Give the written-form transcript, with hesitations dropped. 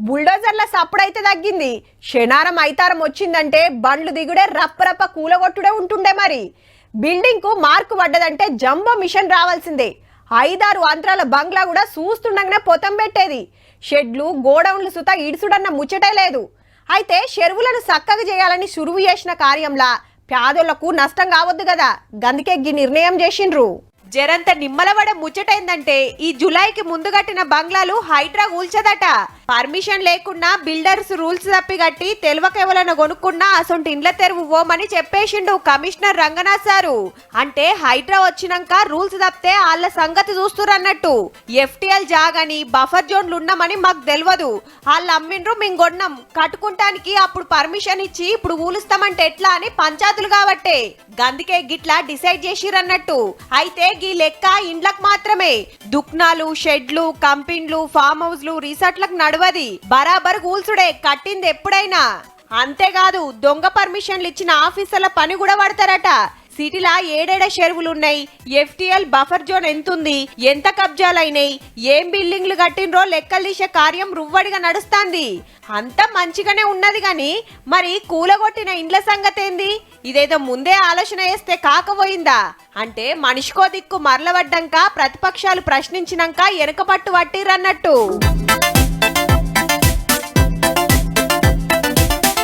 బుల్డోజర్ల సప్పుడైతే తగ్గింది. శనారం ఐతారం వచ్చిందంటే బండ్లు దిగుడే రప్పరప్ప కూలగొట్టుడే ఉంటుండే. మరి బిల్డింగ్ కు మార్కు పడ్డదంటే జంబో మిషన్ రావాల్సిందే. 5-6 అంతరాల బంగ్లా కూడా చూస్తుండగానే పొతం పెట్టేది. షెడ్లు గోడౌన్లు సుత ఇడుసుడన్న ముచ్చటే లేదు. అయితే చెరువులను చక్కగా చేయాలని సురువు చేసిన కార్యంలా పేదోళ్లకు నష్టం కావద్దు కదా, గందుకే ఈ నిర్ణయం చేసిండ్రు. జరంత నిమ్మలవడ ముచ్చటైందంటే ఈ జులైకి ముందు కట్టిన బంగ్లాలు హైడ్రా కూల్చదట. పర్మిషన్ లేకుండా బిల్డర్స్ రూల్స్ తప్పి కట్టి తెలివకెవలన కొనుక్కున్నా అసొంటి ఇండ్ల తెరువు ఓమని చెప్పేసిండు కమిషనర్ రంగనాథ్ సారు. అంటే హైడ్రా వచ్చినాక రూల్స్ తప్పితే వాళ్ళ సంగతి చూస్తురన్నట్టు. ఎఫ్టీఎల్ జాగని బఫర్ జోన్లు ఉన్నామని మాకు తెలియదు, వాళ్ళు అమ్మిండ్రు మేము కొన్నాం, కట్టుకుంటానికి అప్పుడు పర్మిషన్ ఇచ్చి ఇప్పుడు ఊలుస్తామంటే ఎట్లా అని పంచాయతీలు కాబట్టే గందుకే గిట్లా డిసైడ్ చేసిరన్నట్టు. అయితే ఈ లెక్క ఇండ్లకు మాత్రమే. దుక్నాలు, షెడ్లు, కంపెనీలు, ఫామ్ హౌస్లు, రిసార్ట్లకు నడవది. బరాబర్ కూల్చుడే కట్టింది ఎప్పుడైనా. అంతేకాదు దొంగ పర్మిషన్లు ఇచ్చిన ఆఫీసర్ల పని కూడా పడతారట. సిటీలా ఏడేడ చెరువులున్నాయి, ఎఫ్టీఎల్ బఫర్ జోన్ ఎంతుంది, ఎంత కబ్జాలైనాయి, ఏం బిల్డింగ్లు కట్టినరో లెక్కలు తీసే కార్యం రువ్వడిగా నడుస్తాంది. అంతా మంచిగానే ఉన్నది గాని మరి కూలగొట్టిన ఇండ్ల సంగతేంది? ఇదేదో ముందే ఆలోచన చేస్తే కాకపోయిందా? అంటే మనిషికో దిక్కు మరలవడ్డాక ప్రతిపక్షాలు ప్రశ్నించినాక ఎనకపట్టు పట్టిరన్నట్టు.